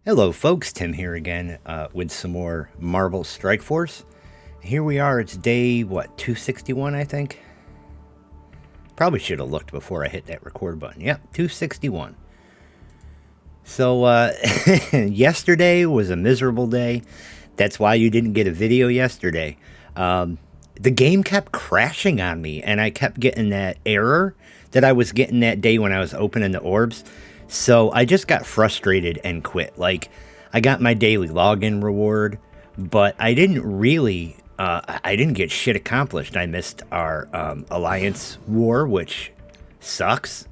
Hello folks, Tim here again with some more Marvel Strike Force. Here we are, it's day, 261 I think? Probably should have looked before I hit that record button. Yep, 261. So, yesterday was a miserable day. That's why you didn't get a video yesterday. The game kept crashing on me, and I kept getting that error that I was getting that day when I was opening the orbs. So I just got frustrated and quit. Like, I got my daily login reward, but I didn't really, I didn't get shit accomplished. I missed our Alliance War, which sucks.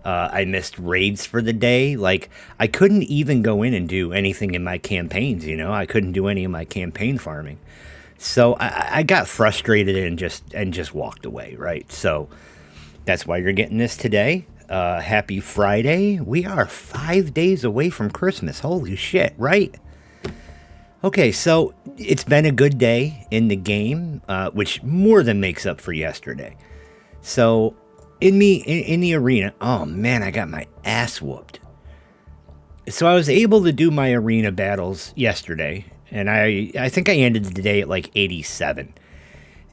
I missed raids for the day. Like, I couldn't even go in and do anything in my campaigns, you know? I couldn't do any of my campaign farming. So I got frustrated and just walked away, right? So that's why you're getting this today. Happy Friday. We are 5 days away from Christmas. Holy shit, right? Okay, so it's been a good day in the game, which more than makes up for yesterday. So in the arena, oh man, I got my ass whooped. So I was able to do my arena battles yesterday, and I think I ended the day at like 87.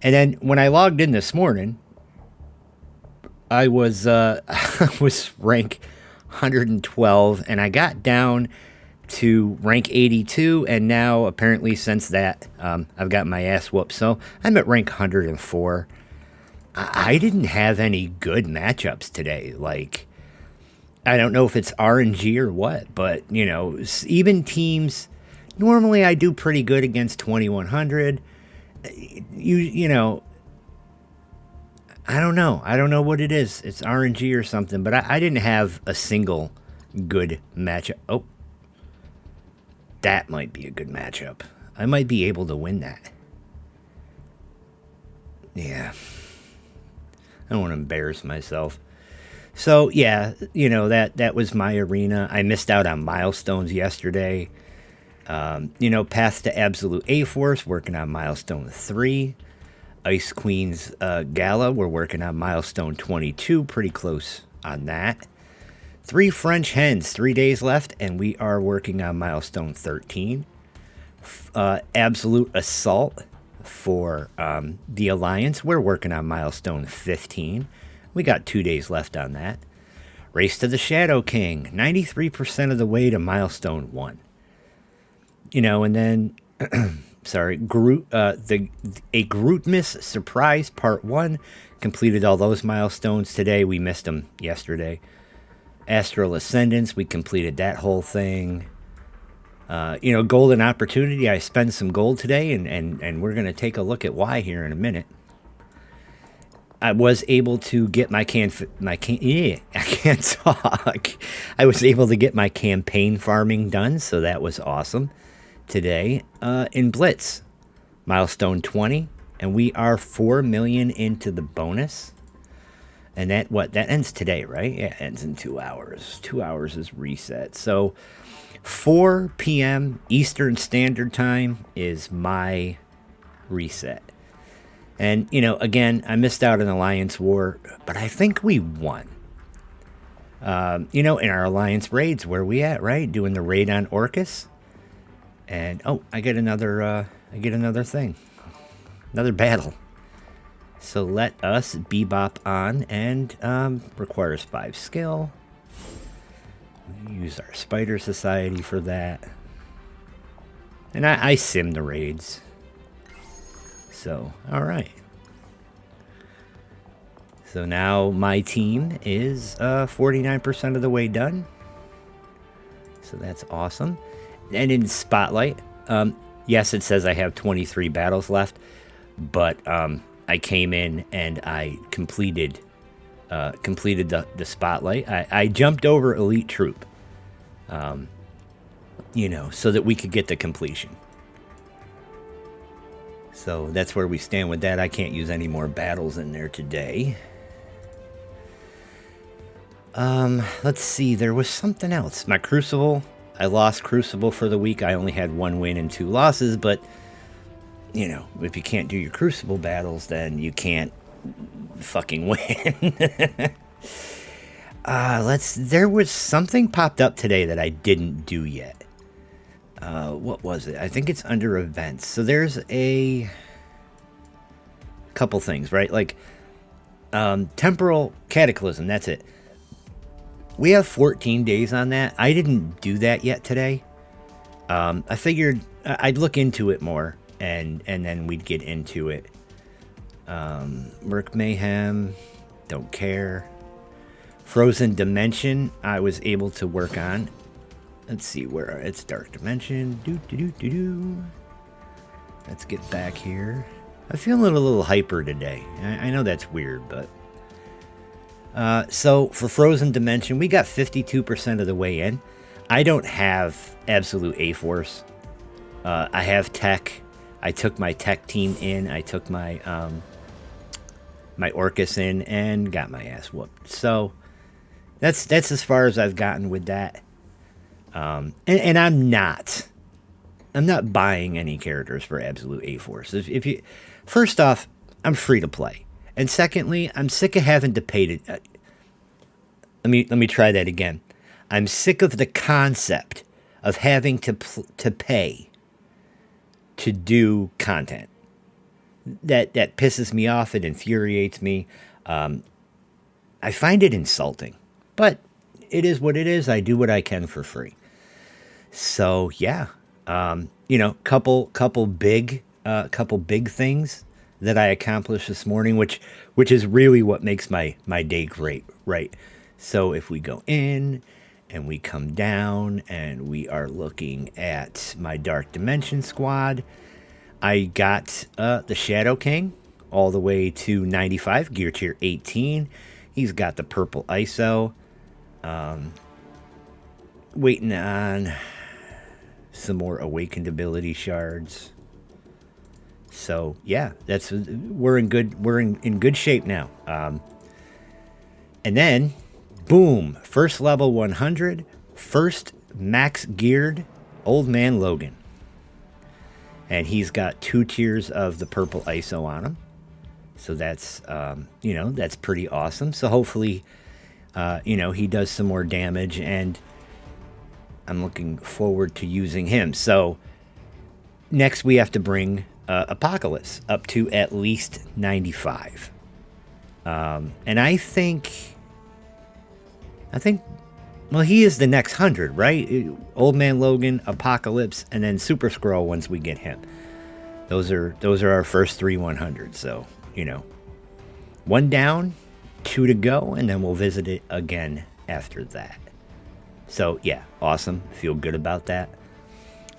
And then when I logged in this morning, I was I was rank 112, and I got down to rank 82, and now apparently since that I've got my ass whooped. So I'm at rank 104. I didn't have any good matchups today. Like, I don't know if it's RNG or what, but you know, even teams. Normally I do pretty good against 2100. You know. I don't know. I don't know what it is. It's RNG or something, but I didn't have a single good matchup. Oh, that might be a good matchup. I might be able to win that. Yeah. I don't want to embarrass myself. So, yeah, you know, that was my arena. I missed out on Milestones yesterday. You know, Path to Absolute A-Force, working on Milestone 3. Ice Queen's Gala, we're working on Milestone 22, pretty close on that. 3 French Hens, 3 days left, and we are working on Milestone 13. Absolute Assault for the Alliance, we're working on Milestone 15. We got 2 days left on that. Race to the Shadow King, 93% of the way to Milestone 1. You know, and then... Sorry, a Grootmas Surprise Part 1. Completed all those milestones today. We missed them yesterday. Astral Ascendance, we completed that whole thing. You know, Golden Opportunity, I spent some gold today, and we're going to take a look at why here in a minute. I was able to get I can't talk. I was able to get my campaign farming done, so that was awesome. Today in Blitz, Milestone 20, and we are 4 million into the bonus. And that ends today, right? Yeah, it ends in 2 hours. 2 hours is reset. So 4 p.m. Eastern Standard Time is my reset. And, you know, again, I missed out on Alliance War, but I think we won. You know, in our Alliance raids, where we at, right? Doing the raid on Orcus. And, oh, I get another thing. Another battle. So let us bebop on, and requires 5 skill. We use our Spider Society for that. And I sim the raids. So, alright. So now my team is 49% of the way done. So that's awesome. And in Spotlight, yes, it says I have 23 battles left, but I came in and I completed the Spotlight. I jumped over Elite Troop, you know, so that we could get the completion. So that's where we stand with that. I can't use any more battles in there today. Let's see, there was something else. My Crucible... I lost Crucible for the week. I only had 1 win and 2 losses, but, you know, if you can't do your Crucible battles, then you can't fucking win. There was something popped up today that I didn't do yet. What was it? I think it's under events. So there's a couple things, right? Like temporal cataclysm. That's it. We have 14 days on that. I didn't do that yet today. I figured I'd look into it more, and then we'd get into it. Merc Mayhem, don't care. Frozen Dimension, I was able to work on. Let's see where it's Dark Dimension. Let's get back here. I'm feeling a little hyper today. I know that's weird, but so for Frozen Dimension, we got 52% of the way in. I don't have absolute A-Force. I have tech. I took my tech team in. I took my my Orcus in and got my ass whooped. So that's as far as I've gotten with that. And I'm not buying any characters for absolute A-Force. If you, first off, I'm free to play, and secondly, I'm sick of having to pay to. Let me try that again. I'm sick of the concept of having to pay to do content. That pisses me off. It infuriates me. I find it insulting, but it is what it is. I do what I can for free. So yeah, couple big things that I accomplished this morning, which is really what makes my day great, right? So if we go in and we come down and we are looking at my Dark Dimension squad, I got the Shadow King all the way to 95, gear tier 18. He's got the purple ISO. Waiting on some more awakened ability shards. So yeah, we're in good shape now. And then boom, first level 100, first max geared Old Man Logan. And he's got 2 tiers of the purple ISO on him. So that's that's pretty awesome. So hopefully he does some more damage, and I'm looking forward to using him. So next we have to bring Apocalypse up to at least 95. And I think, well, he is the next 100, right? Old Man Logan, Apocalypse, and then Super Skrull once we get him. Those are our first 3 100s. So, 1 down, 2 to go, and then we'll visit it again after that. So, yeah, awesome. Feel good about that.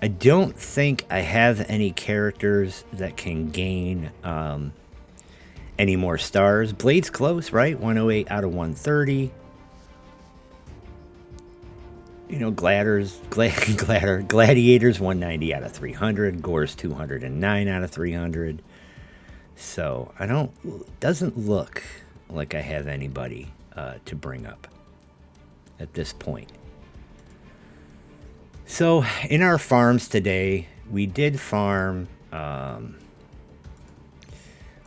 I don't think I have any characters that can gain any more stars. Blade's close, right? 108 out of 130. Gladiators 190 out of 300. Gore's 209 out of 300. So doesn't look like I have anybody to bring up at this point. So in our farms today, we did farm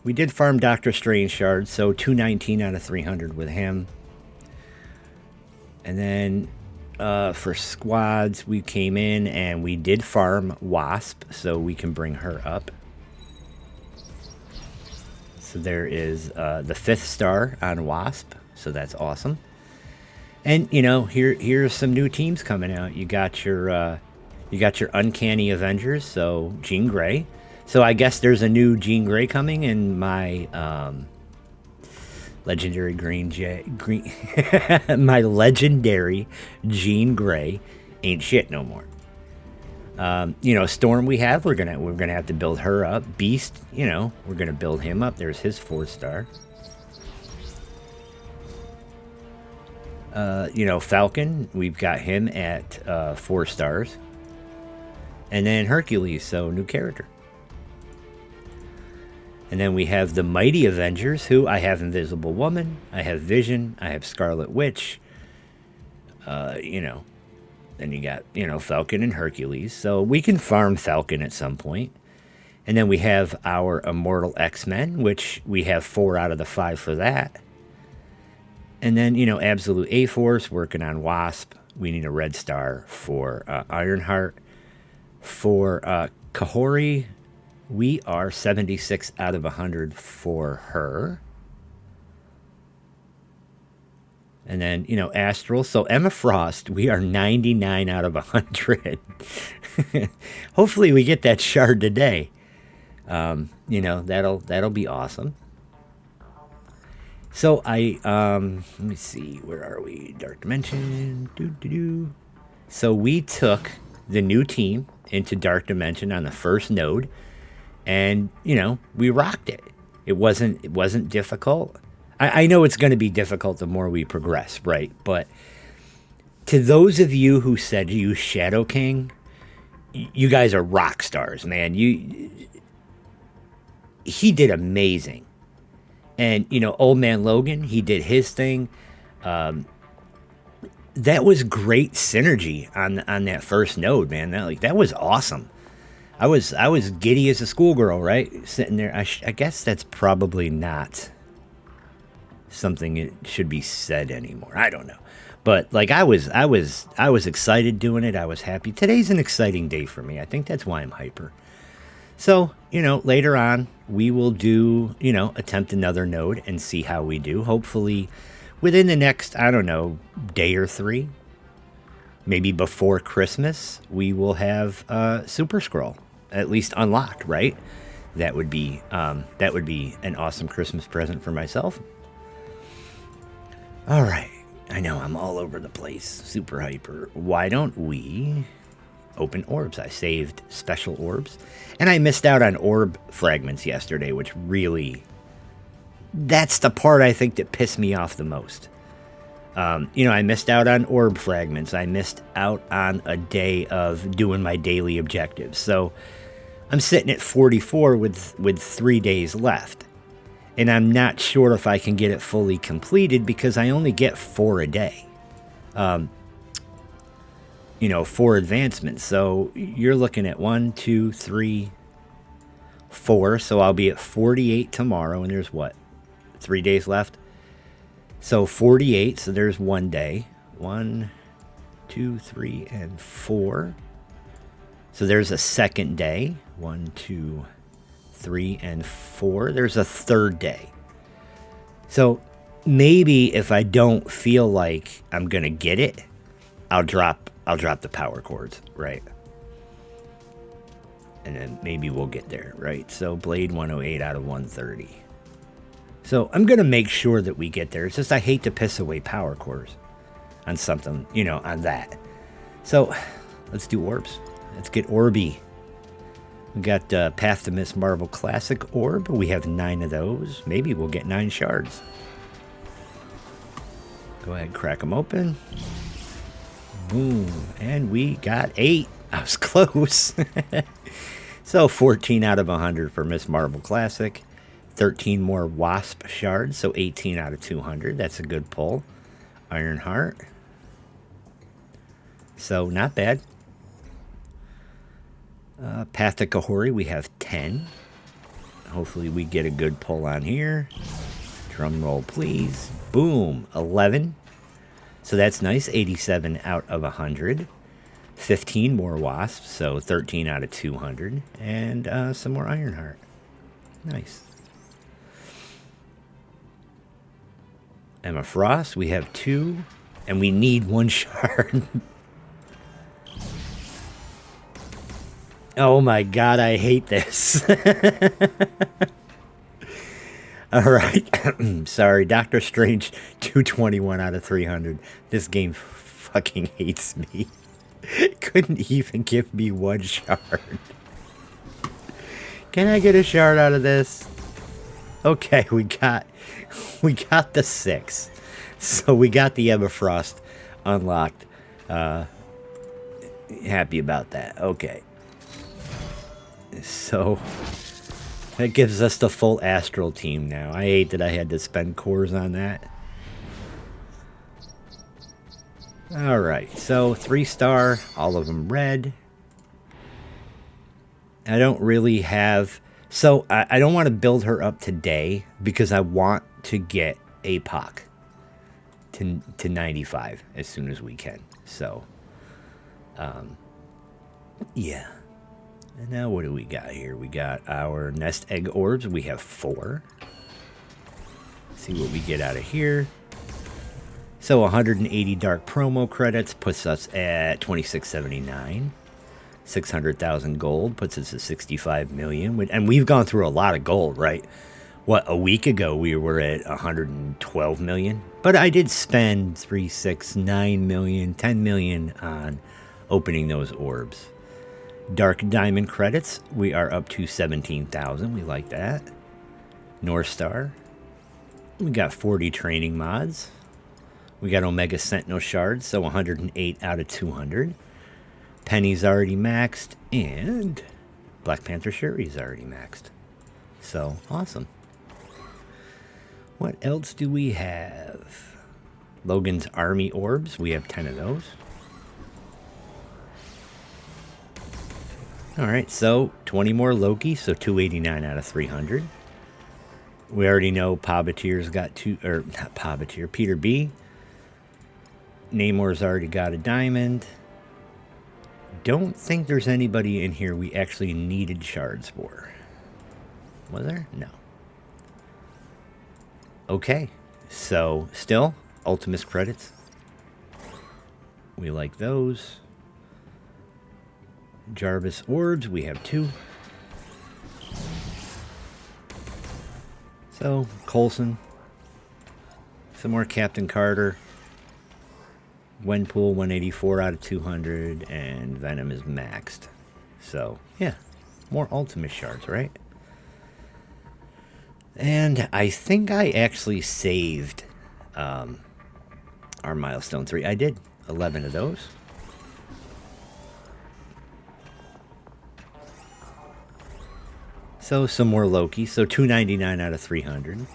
Doctor Strange shards, so 219 out of 300 with him. And then for squads, we came in and we did farm Wasp, so we can bring her up. So there is the 5th star on Wasp, so that's awesome. And here's some new teams coming out. You got your Uncanny Avengers, so Jean Grey. So I guess there's a new Jean Grey coming in my legendary green my legendary Jean Grey ain't shit no more. Storm we're gonna have to build her up. Beast, we're gonna build him up. There's his 4th star. Falcon, we've got him at 4 stars. And then Hercules, so new character. And then we have the Mighty Avengers, who I have Invisible Woman, I have Vision, I have Scarlet Witch. Then you got, Falcon and Hercules. So we can farm Falcon at some point. And then we have our Immortal X-Men, which we have 4 out of the 5 for that. And then, Absolute A-Force, working on Wasp. We need a red star for Ironheart. For Kahori, we are 76 out of 100 for her. And then, you know, Astral. So Emma Frost, we are 99 out of 100. Hopefully we get that shard today. You know, that'll be awesome. So let me see, where are we? Dark Dimension. So we took the new team into Dark Dimension on the first node, and you know, we rocked it. It wasn't difficult. I know it's going to be difficult the more we progress, right? But to those of you who said you use Shadow King, you guys are rock stars, man. He did amazing. And you know, Old Man Logan, he did his thing. That was great synergy on that first node, man. That was awesome. I was giddy as a schoolgirl, right? Sitting there. I guess that's probably not something it should be said anymore. I don't know. But like I was excited doing it. I was happy. Today's an exciting day for me. I think that's why I'm hyper. So, you know, later on we will do, you know, attempt another node and see how we do. Hopefully within the next, I don't know, day or 3, maybe before Christmas, we will have Super Scroll at least unlocked, right? That would be an awesome Christmas present for myself. All right. I know I'm all over the place. Super hyper. Why don't we open orbs? I saved special orbs. And I missed out on orb fragments yesterday, which really... That's the part I think that pissed me off the most. You know, I missed out on orb fragments. I missed out on a day of doing my daily objectives. So I'm sitting at 44 with 3 days left. And I'm not sure if I can get it fully completed because I only get 4 a day. You know, 4 advancements. So you're looking at 1, 2, 3, 4. So I'll be at 48 tomorrow. And there's what? 3 days left. So 48. So there's 1 day. 1, 2, 3, and 4. So there's a second day. 1, 2, 3, and 4. There's a third day. So maybe if I don't feel like I'm gonna get it, I'll drop the power chords, right? And then maybe we'll get there, right? So Blade 108 out of 130. So I'm gonna make sure that we get there. It's just I hate to piss away power cores on something, you know, on that. So let's do orbs. Let's get Orby. We got Path to Miss Marvel Classic Orb. We have 9 of those. Maybe we'll get 9 shards. Go ahead, crack them open. Boom. And we got 8. I was close. So 14 out of 100 for Miss Marvel Classic. 13 more Wasp shards. So 18 out of 200. That's a good pull. Ironheart. So not bad. Path to Kahori, we have 10. Hopefully we get a good pull on here. Drum roll, please. Boom, 11. So that's nice, 87 out of 100. 15 more Wasps, so 13 out of 200. And some more Ironheart. Nice. Emma Frost, we have 2. And we need 1 shard. Oh my god, I hate this. Alright. Sorry, Doctor Strange, 221 out of 300. This game fucking hates me. Couldn't even give me 1 shard. Can I get a shard out of this? Okay, we got the 6. So we got the Emma Frost unlocked. Happy about that. Okay. So that gives us the full Astral team now. I hate that I had to spend cores on that. Alright, so 3-star, all of them red. I don't really have... So I don't want to build her up today because I want to get APOC to 95 as soon as we can. So, yeah. And now what do we got here? We got our nest egg orbs. We have 4. See what we get out of here. So 180 dark promo credits puts us at 2679. 600,000 gold puts us at 65 million. And we've gone through a lot of gold, right? What, a week ago we were at 112 million? But I did spend 3, 6, 9 million, 10 million on opening those orbs. Dark diamond credits, we are up to 17,000. We like that. North Star. We got 40 training mods. We got Omega Sentinel shards, so 108 out of 200. Penny's already maxed, and Black Panther Shuri's already maxed. So, awesome. What else do we have? Logan's Army Orbs, we have 10 of those. Alright, so 20 more Loki, so 289 out of 300. We already know Pabbatir's got 2, or not Pabbatir, Peter B. Namor's already got a diamond. Don't think there's anybody in here we actually needed shards for. Was there? No. Okay, so still, Ultimus credits. We like those. Jarvis orbs, we have 2. So, Coulson. Some more Captain Carter. Gwenpool, 184 out of 200. And Venom is maxed. So, yeah. More Ultimate shards, right? And I think I actually saved our Milestone 3. I did 11 of those. So some more Loki. So 299 out of 300.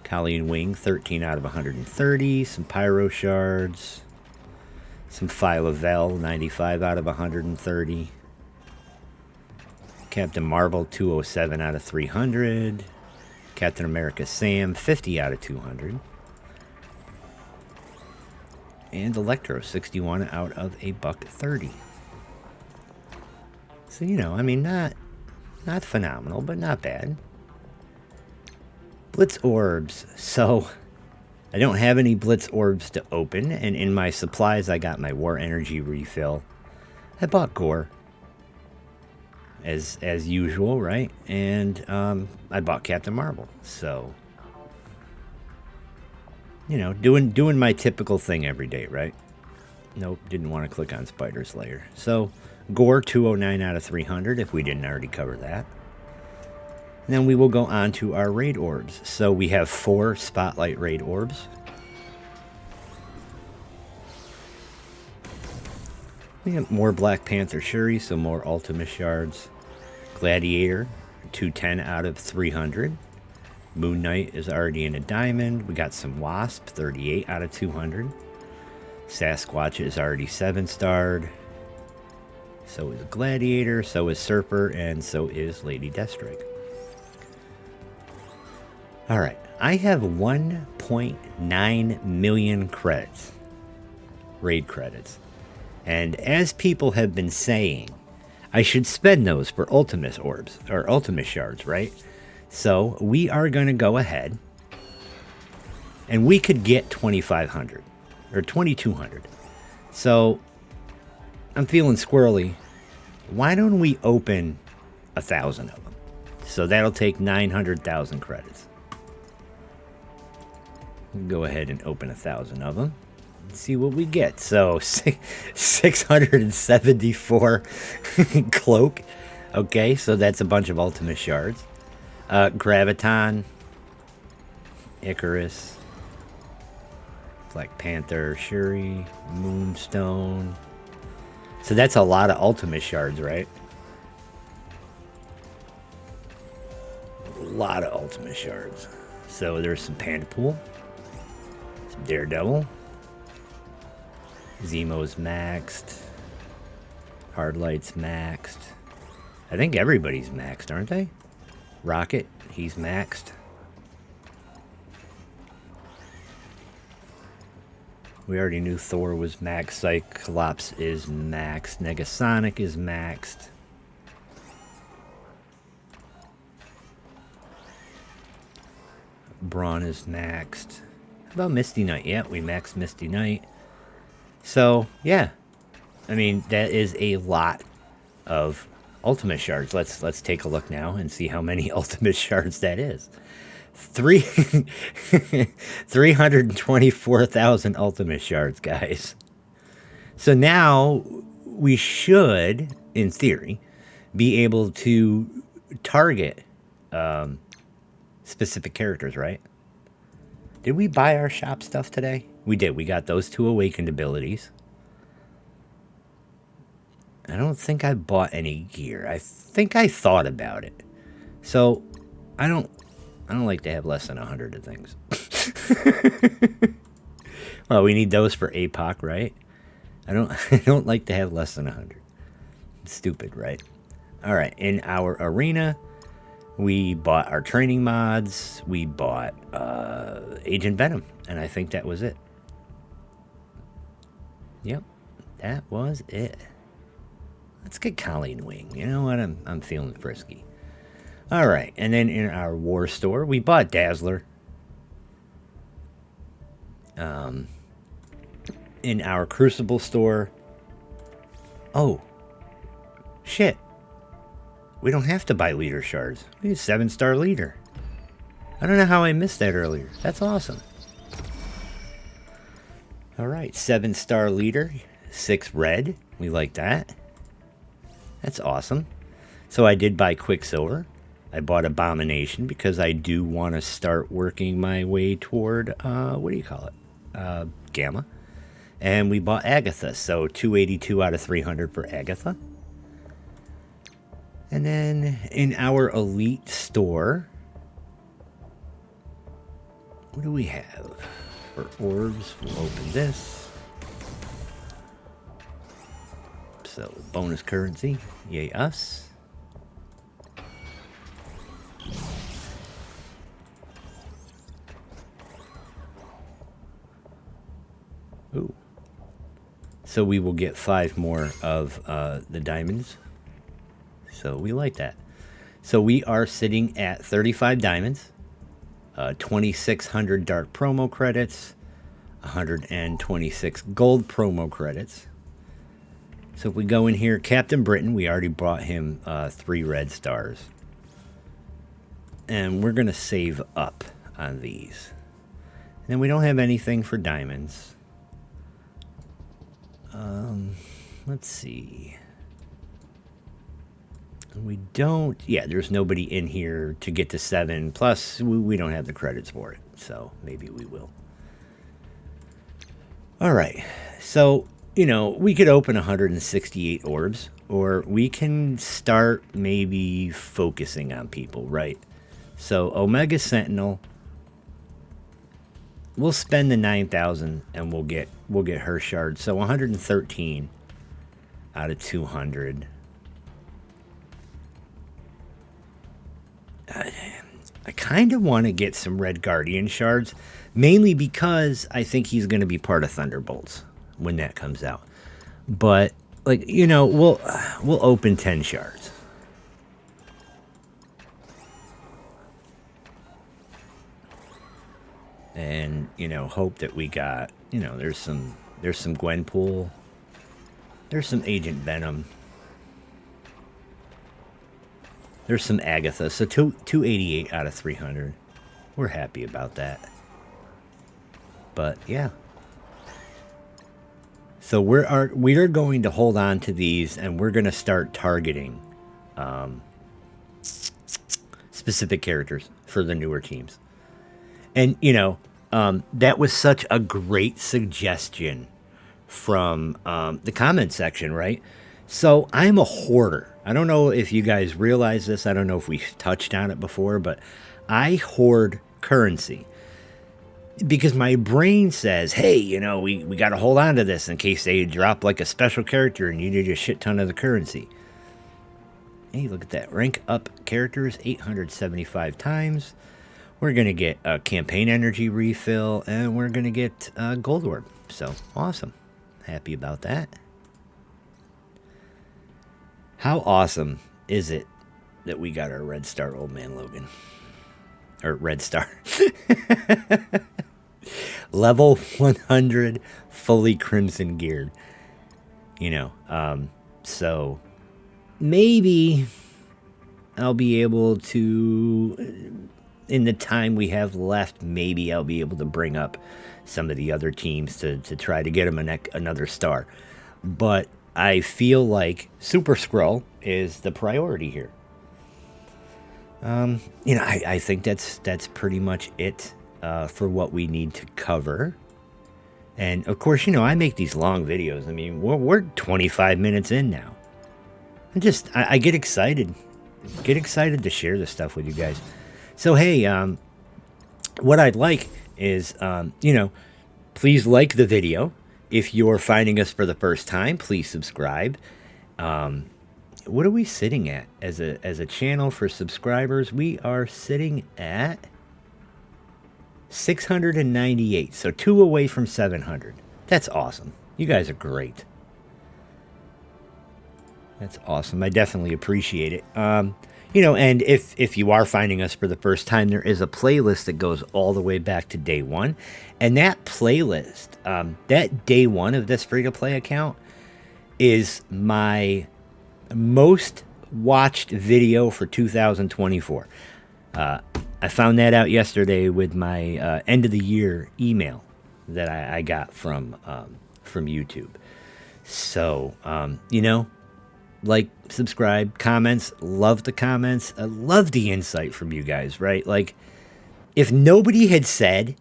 Colleen Wing, 13 out of 130. Some Pyro shards. Some Phyla-Vel, 95 out of 130. Captain Marvel, 207 out of 300. Captain America Sam, 50 out of 200. And Electro, 61 out of a $130. So, you know, I mean, not phenomenal, but not bad. Blitz orbs. So, I don't have any Blitz orbs to open, and in my supplies, I got my War Energy refill. I bought Gore, as usual, right? And I bought Captain Marvel. So, you know, doing my typical thing every day, right? Nope, didn't want to click on Spider's Lair. So, Gore, 209 out of 300, if we didn't already cover that. And then we will go on to our raid orbs. So we have 4 Spotlight raid orbs. We have more Black Panther Shuri, so more Ultimate shards. Gladiator, 210 out of 300. Moon Knight is already in a diamond. We got some Wasp, 38 out of 200. Sasquatch is already 7-starred. So is Gladiator, so is Serper, and so is Lady Deathstrike. Alright, I have 1.9 million credits. Raid credits. And as people have been saying, I should spend those for Ultimate orbs, or Ultimate shards, right? So we are going to go ahead, and we could get 2,500, or 2,200. So, I'm feeling squirrely. Why don't we open 1,000 of them? So that'll take 900,000 credits. Go ahead and open 1,000 of them. And see what we get. So 674 cloak. Okay, so that's a bunch of Ultimate shards. Graviton, Icarus, Black Panther, Shuri, Moonstone. So that's a lot of Ultimate shards, right? A lot of Ultimate shards. So there's some Pandapool, some Daredevil, Zemo's maxed, Hardlight's maxed. I think everybody's maxed, aren't they? Rocket, he's maxed. We already knew Thor was maxed. Cyclops is maxed. Negasonic is maxed. Brawn is maxed. How about Misty Knight? Yeah, we maxed Misty Knight. So, yeah. I mean, that is a lot of ultimate shards. Let's take a look now and see how many ultimate shards that is. 324,000 ultimate shards, guys. So now we should, in theory, be able to target specific characters, right? Did we buy our shop stuff today? We did. We got those 2 awakened abilities. I don't think I bought any gear. I think I thought about it. So I don't like to have less than 100 of things. Well, we need those for APOC, right? I don't like to have less than 100. It's stupid, right? All right, in our arena, we bought our training mods. We bought Agent Venom, and I think that was it. Yep, that was it. Let's get Colleen Wing. You know what? I'm feeling frisky. All right, and then in our war store, we bought Dazzler. In our Crucible store, oh, shit. We don't have to buy leader shards. We need 7-star leader. I don't know how I missed that earlier. That's awesome. All right, 7-star leader, 6 red. We like that. That's awesome. So I did buy Quicksilver. I bought Abomination because I do want to start working my way toward, what do you call it? Gamma. And we bought Agatha, so 282 out of 300 for Agatha. And then in our Elite store, what do we have? For orbs, we'll open this. So, bonus currency, yay us. Ooh. So we will get 5 more of the diamonds. So we like that. So we are sitting at 35 diamonds, 2,600 dark promo credits, 126 gold promo credits. So if we go in here, Captain Britain, we already brought him 3 red stars. And we're going to save up on these. And then we don't have anything for diamonds. Let's see. We don't... Yeah, there's nobody in here to get to 7. Plus, we don't have the credits for it. So, maybe we will. Alright. So, you know, we could open 168 orbs. Or we can start maybe focusing on people, right? So, Omega Sentinel... We'll spend the 9,000 and we'll get her shard. So 113 out of 200. I kind of want to get some Red Guardian shards, mainly because I think he's going to be part of Thunderbolts when that comes out. But like, you know, we'll open 10 shards. And, you know, hope that we got, you know, there's some Gwenpool. There's some Agent Venom. There's some Agatha. So 288 out of 300. We're happy about that. But, yeah. So we are going to hold on to these, and we're going to start targeting specific characters for the newer teams. And, you know, that was such a great suggestion from the comment section, right? So I'm a hoarder. I don't know if you guys realize this. I don't know if we touched on it before, but I hoard currency. Because my brain says, hey, you know, we got to hold on to this in case they drop like a special character and you need a shit ton of the currency. Hey, look at that. Rank up characters 875 times. We're going to get a campaign energy refill, and we're going to get a gold orb. So, awesome. Happy about that. How awesome is it that we got our red star, Old Man Logan? Or red star. Level 100, fully crimson geared. You know, so maybe I'll be able to, in the time we have left, maybe I'll be able to bring up some of the other teams to try to get them another star. But I feel like Super Skrull is the priority here. You know, I think that's pretty much it for what we need to cover. And of course, you know, I make these long videos. I mean, we're 25 minutes in now. I get excited. Get excited to share this stuff with you guys. So, hey, what I'd like is, you know, please like the video. If you're finding us for the first time, please subscribe. What are we sitting at as a channel for subscribers? We are sitting at 698, so 2 away from 700. That's awesome. You guys are great. That's awesome. I definitely appreciate it. You know, and if you are finding us for the first time, there is a playlist that goes all the way back to day one. And that playlist, that day one of this free-to-play account is my most watched video for 2024. I found that out yesterday with my end of the year email that I got from YouTube. So, you know, like, subscribe, comments, love the comments. I love the insight from you guys, right? Like, if nobody had said,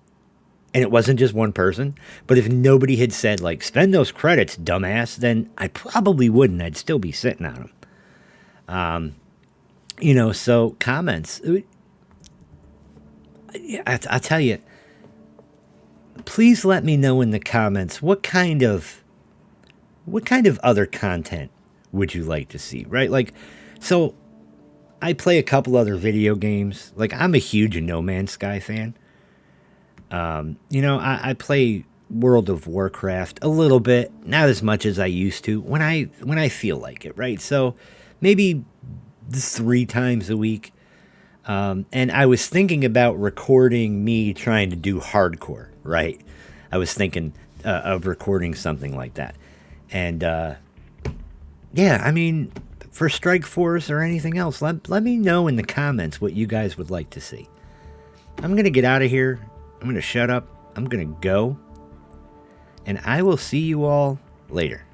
and it wasn't just one person, but if nobody had said, like, spend those credits, dumbass, then I probably wouldn't. I'd still be sitting on them. You know, so comments. I'll tell you, please let me know in the comments what kind of other content would you like to see, right? Like, so I play a couple other video games. Like, I'm a huge No Man's Sky fan. You know, I play World of Warcraft a little bit, not as much as I used to when I feel like it, right? So maybe 3 times a week. And I was thinking about recording me trying to do hardcore, right? I was thinking of recording something like that. And, yeah, I mean, for Strike Force or anything else, let me know in the comments what you guys would like to see. I'm going to get out of here. I'm going to shut up. I'm going to go. And I will see you all later.